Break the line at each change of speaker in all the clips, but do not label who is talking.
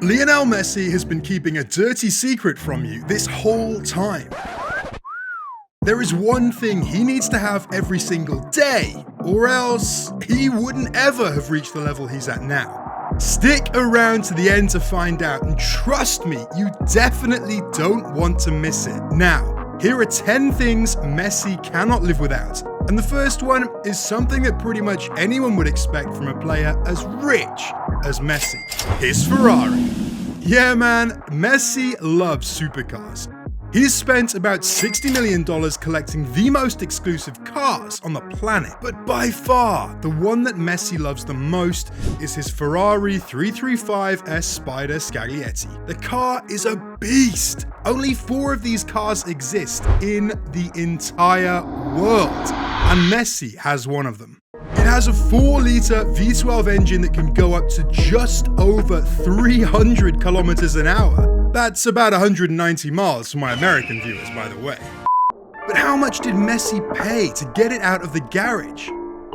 Lionel Messi has been keeping a dirty secret from you this whole time. There is one thing he needs to have every single day, or else he wouldn't ever have reached the level he's at now. Stick around to the end to find out, and trust me, you definitely don't want to miss it. Now, here are 10 things Messi cannot live without. And the first one is something that pretty much anyone would expect from a player as rich as Messi. His Ferrari. Yeah man, Messi loves supercars. He's spent about $60 million collecting the most exclusive cars on the planet. But by far, the one that Messi loves the most is his Ferrari 335S Spider Scaglietti. The car is a beast. Only 4 of these cars exist in the entire world, and Messi has one of them. It has a 4-litre V12 engine that can go up to just over 300 kilometers an hour. That's about 190 miles for my American viewers, by the way. But how much did Messi pay to get it out of the garage?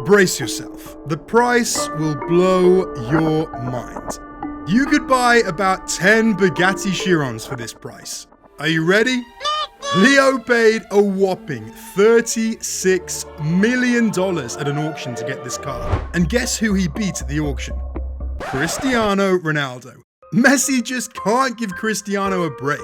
Brace yourself. The price will blow your mind. You could buy about 10 Bugatti Chirons for this price. Are you ready? Leo paid a whopping $36 million at an auction to get this car. And guess who he beat at the auction? Cristiano Ronaldo. Messi just can't give Cristiano a break.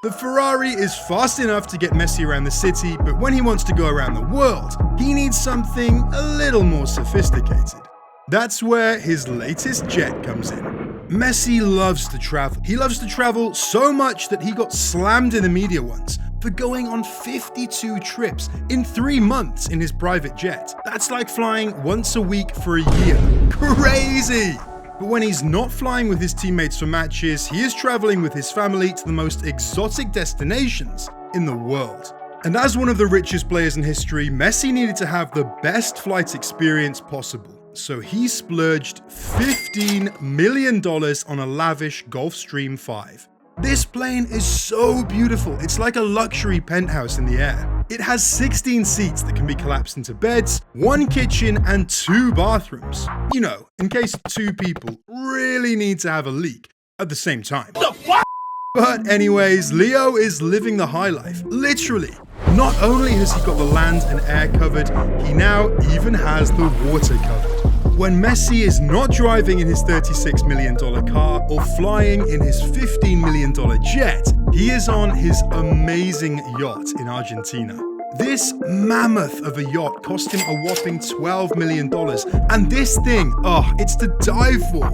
The Ferrari is fast enough to get Messi around the city, but when he wants to go around the world, he needs something a little more sophisticated. That's where his latest jet comes in. Messi loves to travel. He loves to travel so much that he got slammed in the media once for going on 52 trips in 3 months in his private jet. That's like flying once a week for a year. Crazy! But when he's not flying with his teammates for matches, he is traveling with his family to the most exotic destinations in the world. And as one of the richest players in history, Messi needed to have the best flight experience possible. So he splurged $15 million on a lavish Gulfstream 5. This plane is so beautiful, it's like a luxury penthouse in the air. It has 16 seats that can be collapsed into beds, 1 kitchen, and 2 bathrooms. You know, in case 2 people really need to have a leak at the same time. What the fuck? But anyways, Leo is living the high life, literally. Not only has he got the land and air covered, he now even has the water covered. When Messi is not driving in his $36 million car or flying in his $15 million jet, he is on his amazing yacht in Argentina. This mammoth of a yacht cost him a whopping $12 million, and this thing, it's to die for.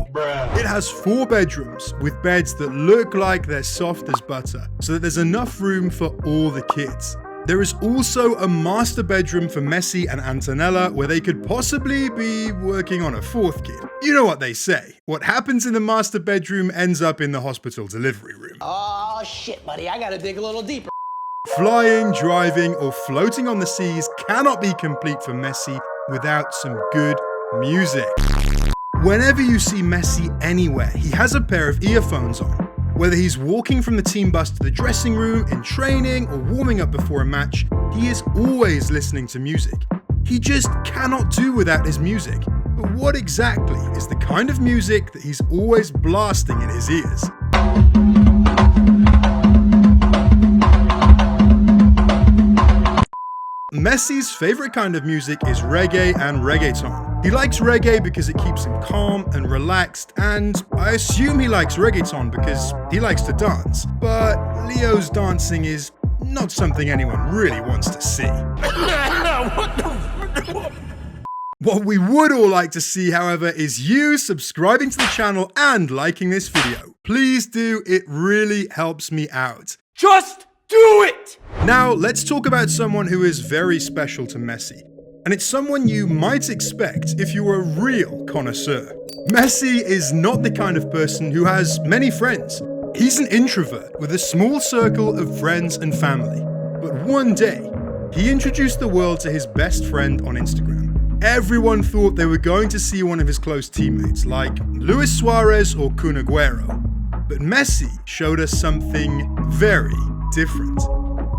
It has 4 bedrooms with beds that look like they're soft as butter, so that there's enough room for all the kids. There is also a master bedroom for Messi and Antonella where they could possibly be working on a 4th kid. You know what they say, what happens in the master bedroom ends up in the hospital delivery room.
Oh shit, buddy, I gotta dig a little deeper.
Flying, driving, or floating on the seas cannot be complete for Messi without some good music. Whenever you see Messi anywhere, he has a pair of earphones on. Whether he's walking from the team bus to the dressing room, in training, or warming up before a match, he is always listening to music. He just cannot do without his music. But what exactly is the kind of music that he's always blasting in his ears? Messi's favorite kind of music is reggae and reggaeton. He likes reggae because it keeps him calm and relaxed, and I assume he likes reggaeton because he likes to dance. But Leo's dancing is not something anyone really wants to see. What we would all like to see, however, is you subscribing to the channel and liking this video. Please do, it really helps me out.
Just do it!
Now, let's talk about someone who is very special to Messi. And it's someone you might expect if you were a real connoisseur. Messi is not the kind of person who has many friends. He's an introvert with a small circle of friends and family. But one day, he introduced the world to his best friend on Instagram. Everyone thought they were going to see one of his close teammates, like Luis Suarez or Kun Agüero. But Messi showed us something very different.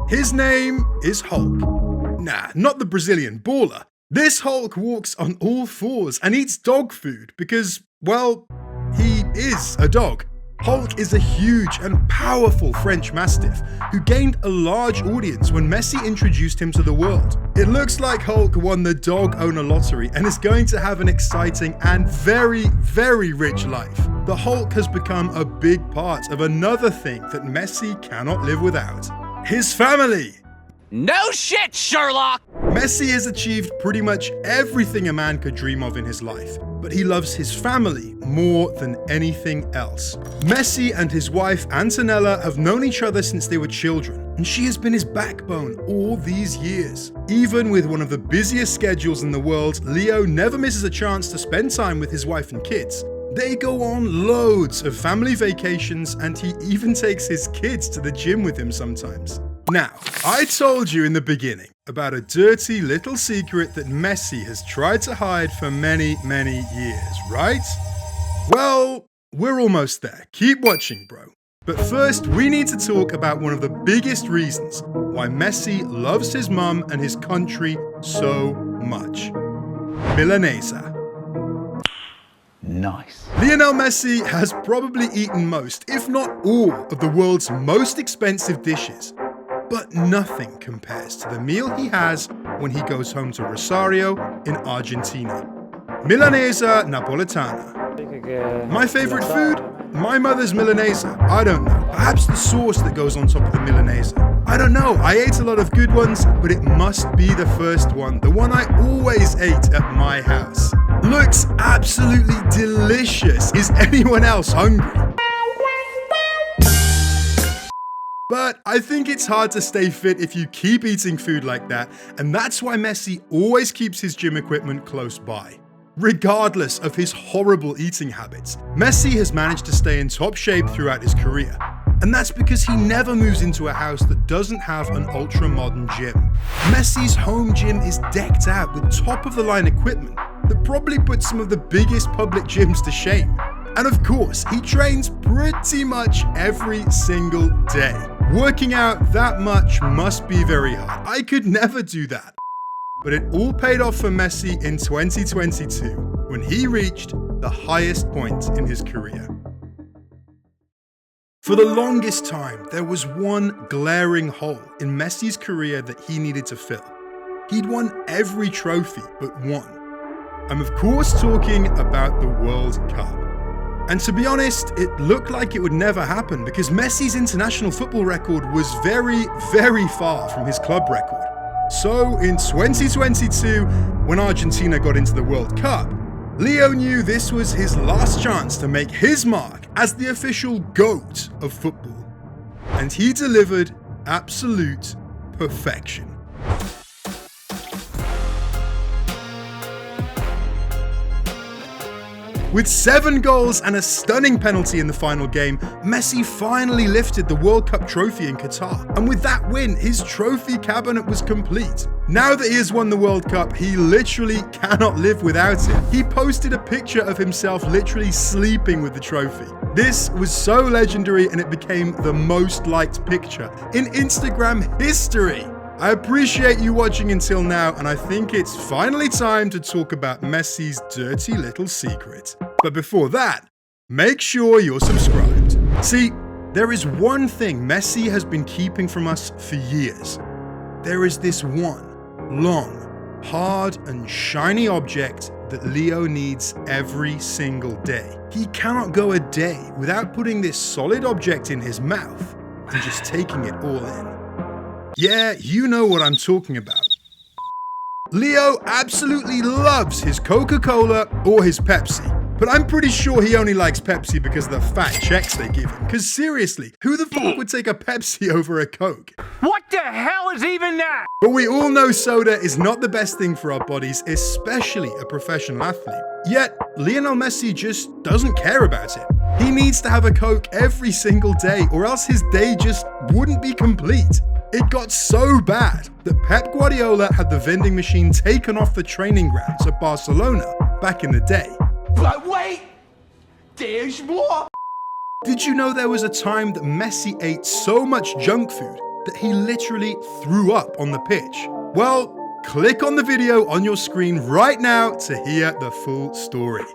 His name is Hulk. Nah, not the Brazilian baller. This Hulk walks on all 4s and eats dog food because, well, he is a dog. Hulk is a huge and powerful French Mastiff who gained a large audience when Messi introduced him to the world. It looks like Hulk won the dog owner lottery and is going to have an exciting and very, very rich life. The Hulk has become a big part of another thing that Messi cannot live without: his family.
No shit, Sherlock!
Messi has achieved pretty much everything a man could dream of in his life, but he loves his family more than anything else. Messi and his wife Antonella have known each other since they were children, and she has been his backbone all these years. Even with one of the busiest schedules in the world, Leo never misses a chance to spend time with his wife and kids. They go on loads of family vacations, and he even takes his kids to the gym with him sometimes. Now, I told you in the beginning about a dirty little secret that Messi has tried to hide for many, many years, right? Well, we're almost there. Keep watching, bro. But first, we need to talk about one of the biggest reasons why Messi loves his mum and his country so much: Milanesa.
Nice.
Lionel Messi has probably eaten most, if not all, of the world's most expensive dishes. But nothing compares to the meal he has when he goes home to Rosario in Argentina. Milanesa Napoletana. My favorite food? My mother's Milanesa. I don't know. Perhaps the sauce that goes on top of the Milanesa. I don't know. I ate a lot of good ones, but it must be the first one. The one I always ate at my house. Looks absolutely delicious. Is anyone else hungry? But I think it's hard to stay fit if you keep eating food like that, and that's why Messi always keeps his gym equipment close by. Regardless of his horrible eating habits, Messi has managed to stay in top shape throughout his career. And that's because he never moves into a house that doesn't have an ultra-modern gym. Messi's home gym is decked out with top-of-the-line equipment that probably puts some of the biggest public gyms to shame. And of course, he trains pretty much every single day. Working out that much must be very hard. I could never do that. But it all paid off for Messi in 2022, when he reached the highest point in his career. For the longest time, there was one glaring hole in Messi's career that he needed to fill. He'd won every trophy but one. I'm of course talking about the World Cup. And to be honest, it looked like it would never happen because Messi's international football record was very, very far from his club record. So in 2022, when Argentina got into the World Cup, Leo knew this was his last chance to make his mark as the official GOAT of football. And he delivered absolute perfection. With 7 goals and a stunning penalty in the final game, Messi finally lifted the World Cup trophy in Qatar. And with that win, his trophy cabinet was complete. Now that he has won the World Cup, he literally cannot live without it. He posted a picture of himself literally sleeping with the trophy. This was so legendary and it became the most liked picture in Instagram history. I appreciate you watching until now, and I think it's finally time to talk about Messi's dirty little secret. But before that, make sure you're subscribed. See, there is one thing Messi has been keeping from us for years. There is this one long, hard and shiny object that Leo needs every single day. He cannot go a day without putting this solid object in his mouth and just taking it all in. Yeah, you know what I'm talking about. Leo absolutely loves his Coca-Cola or his Pepsi. But I'm pretty sure he only likes Pepsi because of the fat checks they give him. Because seriously, who the fuck would take a Pepsi over a Coke?
What the hell is even that?
But we all know soda is not the best thing for our bodies, especially a professional athlete. Yet, Lionel Messi just doesn't care about it. He needs to have a Coke every single day or else his day just wouldn't be complete. It got so bad that Pep Guardiola had the vending machine taken off the training grounds at Barcelona back in the day.
But wait, there's more.
Did you know there was a time that Messi ate so much junk food that he literally threw up on the pitch? Well, click on the video on your screen right now to hear the full story.